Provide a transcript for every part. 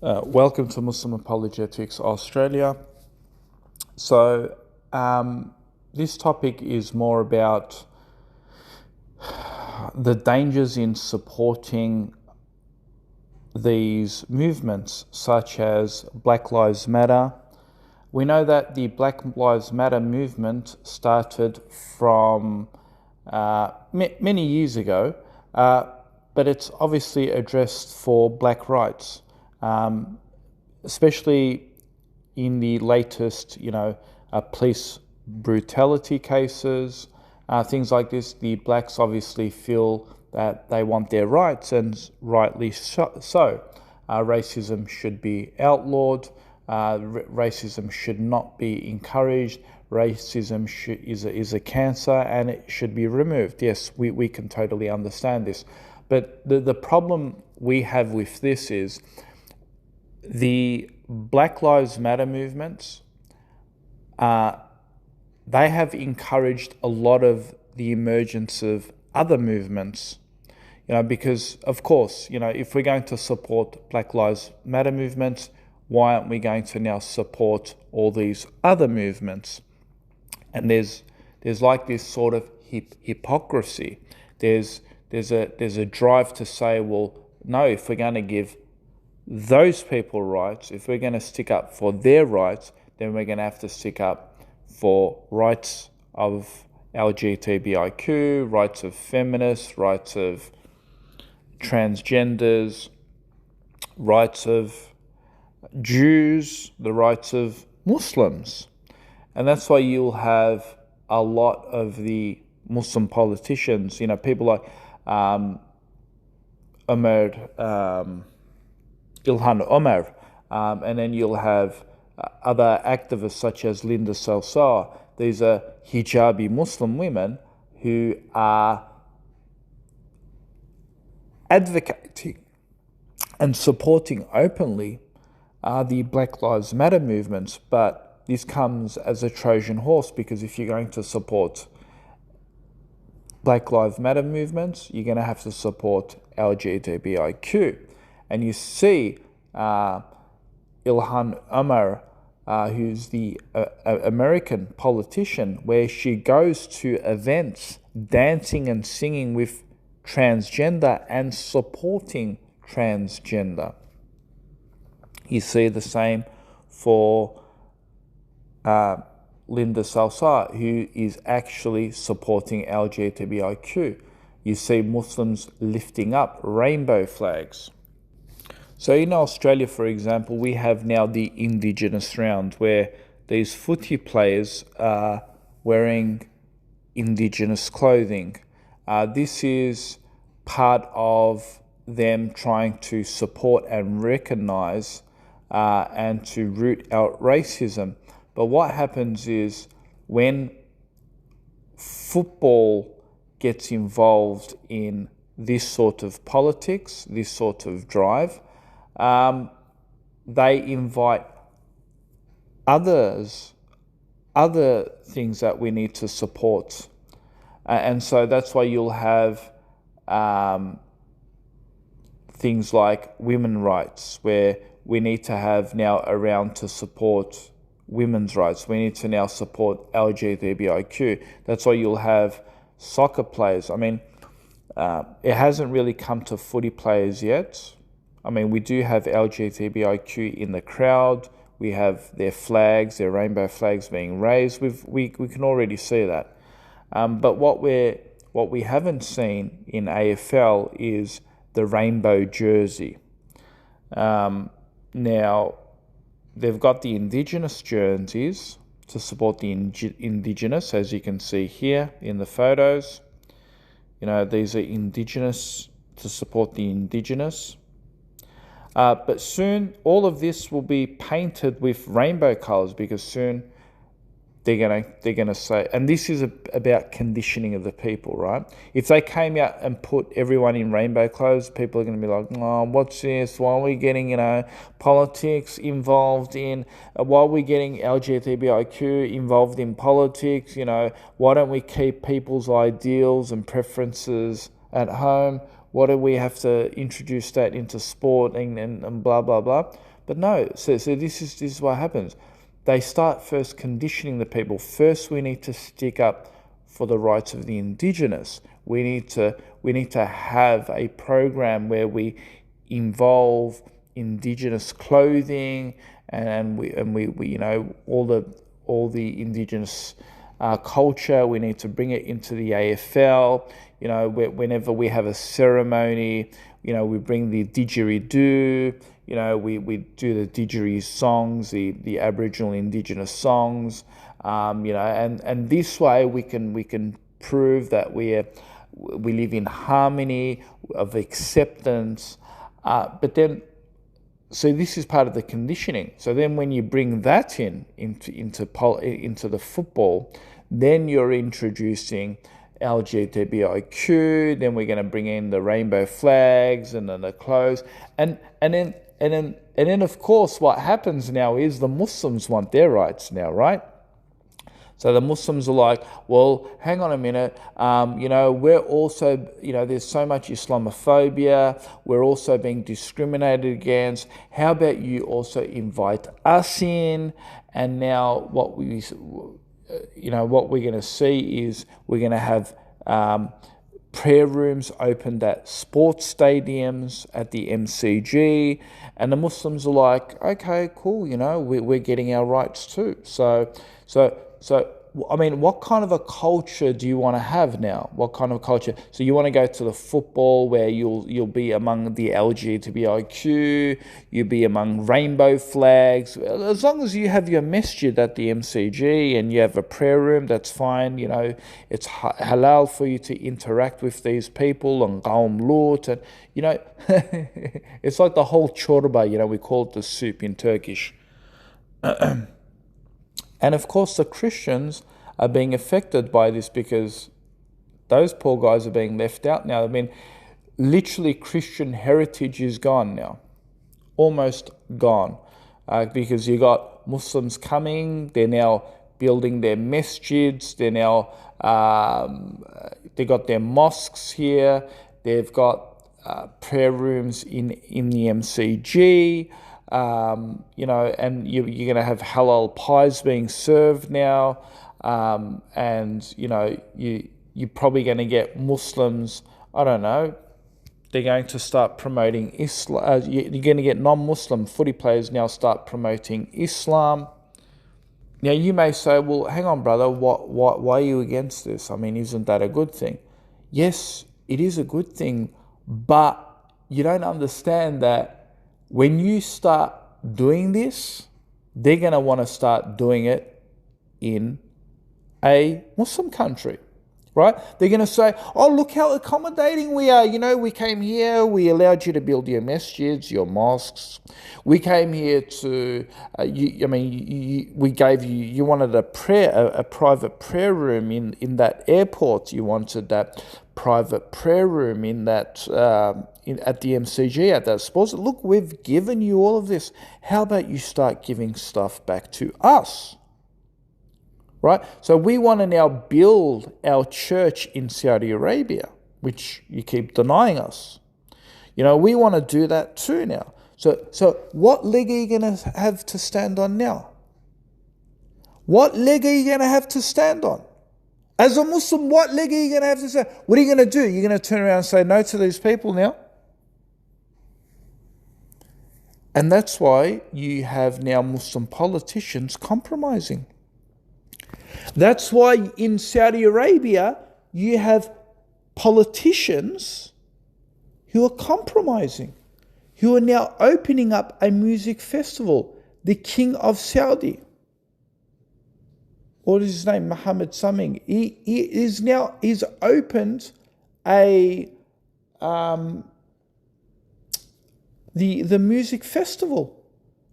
Welcome to Muslim Apologetics Australia. So, this topic is more about the dangers in supporting these movements, such as Black Lives Matter. We know that the Black Lives Matter movement started from many years ago, but it's obviously addressed for black rights. Especially in the latest, police brutality cases, things like this, the blacks obviously feel that they want their rights, and rightly so. Racism should be outlawed. Racism should not be encouraged. Racism is a cancer and it should be removed. Yes, we can totally understand this. But the problem we have with this is the Black Lives Matter movements, they have encouraged a lot of the emergence of other movements, because of course, if we're going to support Black Lives Matter movements, why aren't we going to now support all these other movements? And there's like this sort of hypocrisy. There's a drive to say, well, no, if we're going to give those people rights, if we're going to stick up for their rights, then we're going to have to stick up for rights of LGBTIQ, rights of feminists, rights of transgenders, rights of Jews, the rights of Muslims. And that's why you'll have a lot of the Muslim politicians, people like Ilhan Omar, and then you'll have other activists such as Linda Salsar. These are hijabi Muslim women who are advocating and supporting openly the Black Lives Matter movements, but this comes as a Trojan horse, because if you're going to support Black Lives Matter movements, you're going to have to support LGBTIQ. And you see Ilhan Omar, who's the American politician, where she goes to events dancing and singing with transgender and supporting transgender. You see the same for Linda Salsar, who is actually supporting LGBTIQ. You see Muslims lifting up rainbow flags. So in Australia, for example, we have now the Indigenous round, where these footy players are wearing Indigenous clothing. This is part of them trying to support and recognise and to root out racism. But what happens is when football gets involved in this sort of politics, this sort of drive, they invite other things that we need to support. And so that's why you'll have things like women's rights, where we need to have now a round to support women's rights. We need to now support LGBTIQ. That's why you'll have soccer players. I mean, it hasn't really come to footy players yet. I mean, we do have LGBTIQ in the crowd. We have their flags, their rainbow flags being raised. We can already see that. But what we haven't seen in AFL is the rainbow jersey. Now, they've got the Indigenous jerseys to support the Indigenous, as you can see here in the photos. These are Indigenous to support the Indigenous. But soon, all of this will be painted with rainbow colours, because soon they're gonna say, and this is about conditioning of the people, right? If they came out and put everyone in rainbow clothes, people are gonna be like, oh, what's this? Why are we getting, politics involved in? Why are we getting LGBTIQ involved in politics? Why don't we keep people's ideals and preferences at home? What do we have to introduce that into sport and blah, blah, blah? But no, so this is what happens. They start first conditioning the people. First, we need to stick up for the rights of the Indigenous. We need to have a program where we involve Indigenous clothing and we all the Indigenous culture. We need to bring it into the AFL. Whenever we have a ceremony, we bring the didgeridoo. We do the didgeridoo songs, the Aboriginal Indigenous songs. And this way we can prove that we live in harmony of acceptance. But then, so this is part of the conditioning. So then, when you bring that into the football, then you're introducing LGBTIQ. Then we're going to bring in the rainbow flags and then the clothes, and then of course what happens now is the Muslims want their rights now, right? So the Muslims are like, well, hang on a minute, we're also, there's so much Islamophobia, we're also being discriminated against. How about you also invite us in? And now what we're going to see is we're going to have prayer rooms opened at sports stadiums, at the MCG, and the Muslims are like, okay, cool, we're getting our rights too. So, I mean, what kind of a culture do you want to have now? What kind of culture? So you want to go to the football where you'll be among the LGBTIQ, you'll be among rainbow flags. As long as you have your masjid at the MCG and you have a prayer room, that's fine. It's halal for you to interact with these people and qawm lut. And, it's like the whole chorba, we call it the soup in Turkish. And of course, the Christians are being affected by this because those poor guys are being left out now. I mean, literally Christian heritage is gone now, almost gone, because you got Muslims coming. They're now building their masjids. They're now they got their mosques here. They've got prayer rooms in the MCG. And you're going to have halal pies being served now, and you're probably going to get Muslims. I don't know. They're going to start promoting Islam. You're going to get non-Muslim footy players now start promoting Islam. Now you may say, "Well, hang on, brother. Why are you against this? I mean, isn't that a good thing?" Yes, it is a good thing, but you don't understand that. When you start doing this, they're going to want to start doing it in a Muslim country, right? They're going to say, oh, look how accommodating we are. We came here, we allowed you to build your masjids, your mosques. We came here to, we gave you, you wanted a private prayer room in that airport. You wanted that private prayer room in that at the MCG, at that sports. Look, we've given you all of this. How about you start giving stuff back to us? Right? So we want to now build our church in Saudi Arabia, which you keep denying us. We want to do that too now. So what leg are you going to have to stand on now? What leg are you going to have to stand on? As a Muslim, what leg are you going to have to stand on? What are you going to do? You're going to turn around and say no to these people now? And that's why you have now Muslim politicians compromising. That's why in Saudi Arabia you have politicians who are compromising, who are now opening up a music festival. The King of Saudi, what is his name? Mohammed something. He's opened the music festival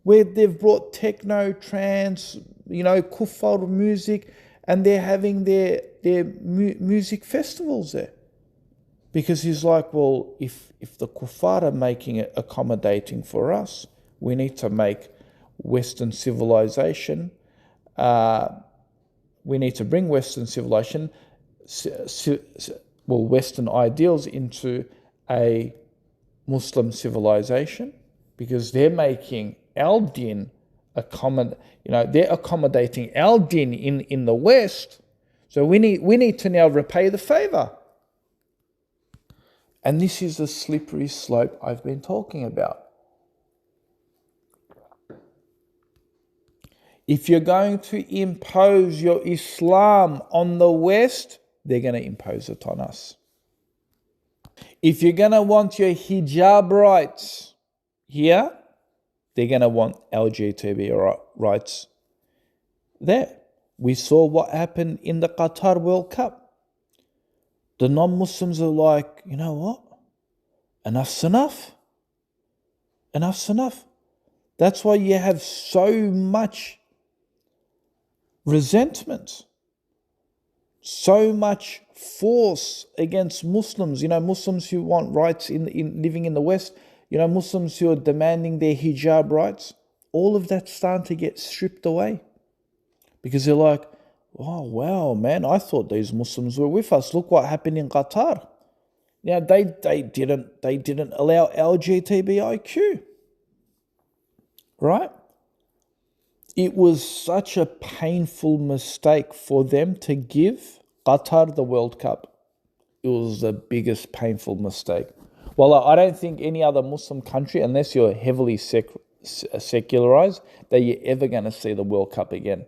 where they've brought techno, trance, kuffar music, and they're having their music festivals there. Because he's like, well, if the kuffar are making it accommodating for us, we need to make Western civilization, we need to bring Western civilization, Western ideals into a Muslim civilization, because they're making our din they're accommodating our din in the West. So we need to now repay the favor. And this is the slippery slope I've been talking about. If you're going to impose your Islam on the West, they're going to impose it on us. If you're going to want your hijab rights here, they're going to want LGBT rights there. We saw what happened in the Qatar World Cup. The non-Muslims are like, you know what? Enough's enough. Enough's enough. That's why you have so much resentment, so much force against Muslims. Muslims who want rights in living in the West, Muslims who are demanding their hijab rights, all of that's starting to get stripped away. Because they're like, oh, wow, man, I thought these Muslims were with us. Look what happened in Qatar. Now, they didn't allow LGBTIQ, right? It was such a painful mistake for them to give Qatar the World Cup. It was the biggest painful mistake. Well, I don't think any other Muslim country, unless you're heavily secularized, that you're ever going to see the World Cup again.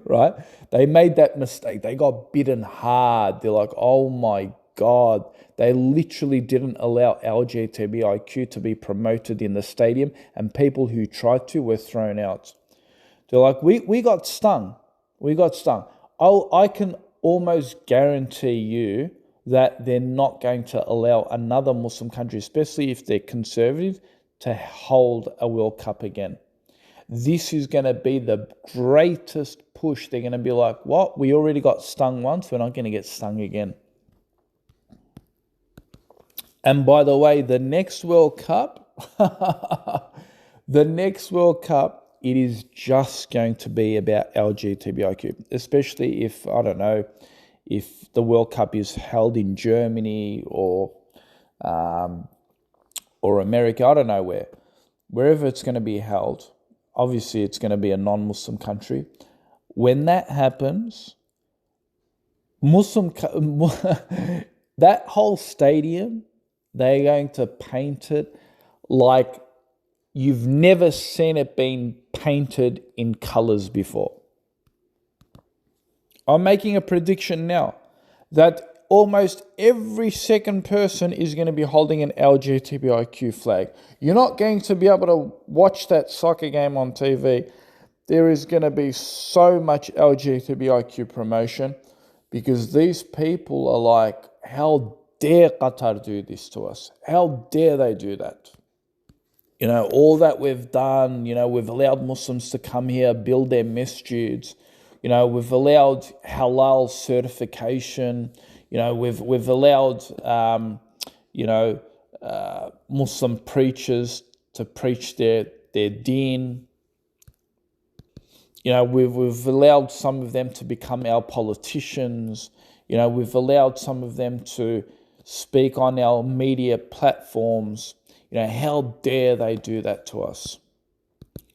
Right? They made that mistake. They got bitten hard. They're like, oh my God. They literally didn't allow LGBTIQ to be promoted in the stadium, and people who tried to were thrown out. They're like, we got stung. We got stung. I can almost guarantee you that they're not going to allow another Muslim country, especially if they're conservative, to hold a World Cup again. This is going to be the greatest push. They're going to be like, what? We already got stung once. We're not going to get stung again. And by the way, the next World Cup, it is just going to be about LGBTIQ, especially if, I don't know, if the World Cup is held in Germany or America, I don't know where. Wherever it's going to be held, obviously it's going to be a non-Muslim country. When that happens, that whole stadium, they're going to paint it like you've never seen it being painted in colors before. I'm making a prediction now that almost every second person is going to be holding an LGBTIQ flag. You're not going to be able to watch that soccer game on TV. There is going to be so much LGBTIQ promotion because these people are like, how dare Qatar do this to us? How dare they do that? All that we've done, we've allowed Muslims to come here, build their masjids. We've allowed halal certification. We've allowed, Muslim preachers to preach their deen. We've allowed some of them to become our politicians. We've allowed some of them to speak on our media platforms. How dare they do that to us?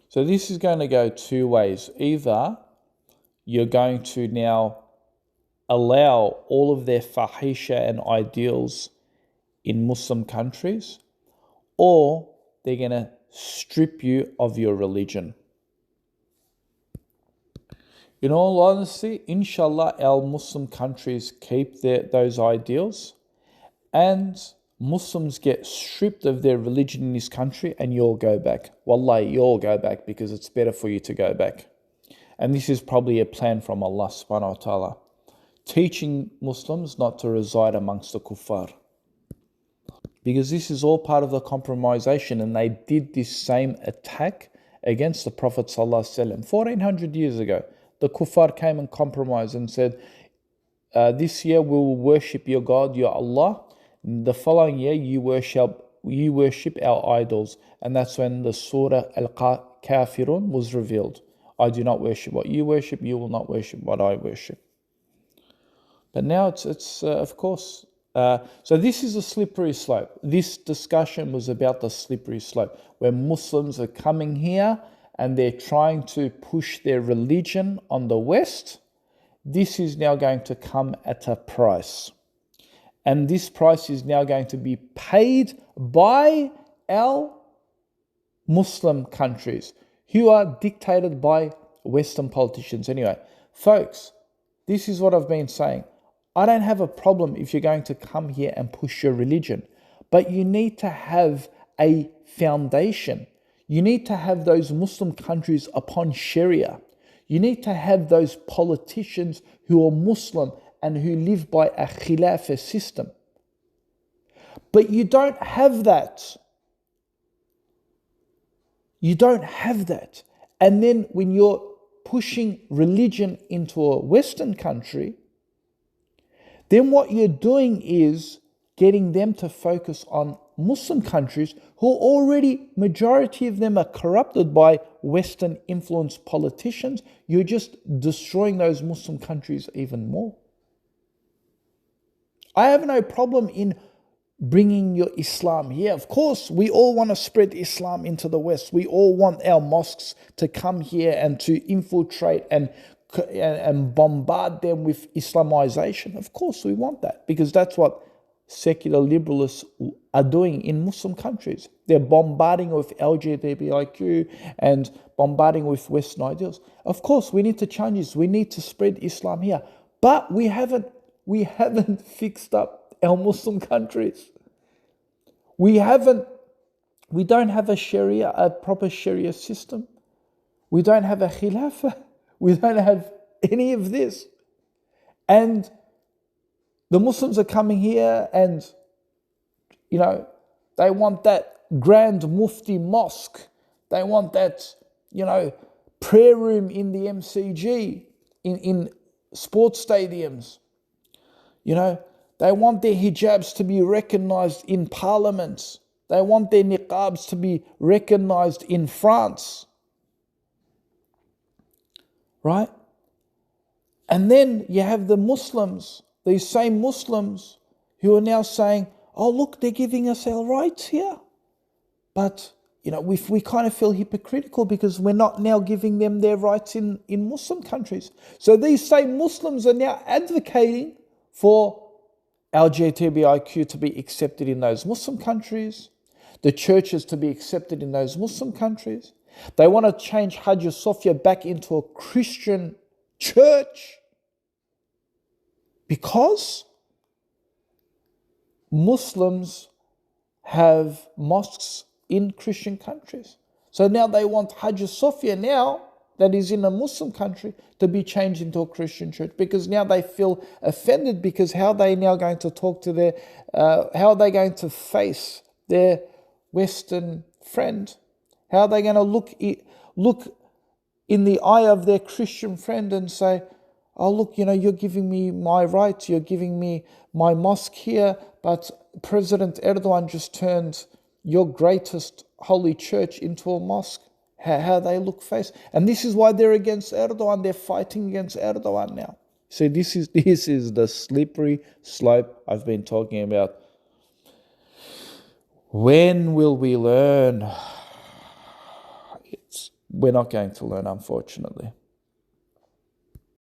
So this is going to go two ways. Either you're going to now allow all of their fahisha and ideals in Muslim countries, or they're going to strip you of your religion. In all honesty, inshallah, our Muslim countries keep those ideals, and Muslims get stripped of their religion in this country, and you'll go back. Wallahi, you'll go back because it's better for you to go back. And this is probably a plan from Allah subhanahu wa ta'ala, teaching Muslims not to reside amongst the kuffar. Because this is all part of the compromisation, and they did this same attack against the Prophet sallallahu alaihi wasallam 1400 years ago. The kuffar came and compromised and said, this year we will worship your God, your Allah. The following year you worship our idols. And that's when the Surah Al-Kafirun was revealed. I do not worship what you worship, you will not worship what I worship. But now it's of course, So this is a slippery slope. This discussion was about the slippery slope, where Muslims are coming here and they're trying to push their religion on the West. This is now going to come at a price. And this price is now going to be paid by our Muslim countries, who are dictated by Western politicians. Anyway, folks, this is what I've been saying. I don't have a problem if you're going to come here and push your religion, but you need to have a foundation. You need to have those Muslim countries upon Sharia. You need to have those politicians who are Muslim and who live by a Khilafah system. But you don't have that. You don't have that. And then when you're pushing religion into a Western country, then what you're doing is getting them to focus on Muslim countries who already, majority of them are corrupted by Western influenced politicians. You're just destroying those Muslim countries even more. I have no problem in bringing your Islam here. Of course, we all want to spread Islam into the West. We all want our mosques to come here and to infiltrate and bombard them with Islamization. Of course, we want that, because that's what secular liberalists are doing in Muslim countries. They're bombarding with LGBTIQ and bombarding with Western ideals. Of course, we need to change this. We need to spread Islam here. But we haven't fixed up our Muslim countries. We don't have a proper Sharia system. We don't have a Khilafah. We don't have any of this. And the Muslims are coming here and, they want that Grand Mufti Mosque. They want that, prayer room in the MCG, in sports stadiums. They want their hijabs to be recognized in parliaments. They want their niqabs to be recognized in France. Right? And then you have the Muslims, these same Muslims, who are now saying, oh, look, they're giving us our rights here. But, we kind of feel hypocritical because we're not now giving them their rights in Muslim countries. So these same Muslims are now advocating for LGBTIQ to be accepted in those Muslim countries, the churches to be accepted in those Muslim countries. They want to change Hagia Sophia back into a Christian church because Muslims have mosques in Christian countries. So now they want Hagia Sophia now, that is in a Muslim country, to be changed into a Christian church, because now they feel offended, because how are they now going to talk to how are they going to face their Western friend? How are they going to look in the eye of their Christian friend and say, oh, look, you're giving me my rights, you're giving me my mosque here, but President Erdogan just turned your greatest holy church into a mosque. How they look face. And this is why they're against Erdogan. They're fighting against Erdogan now. So this is the slippery slope I've been talking about. When will we learn? We're not going to learn, unfortunately.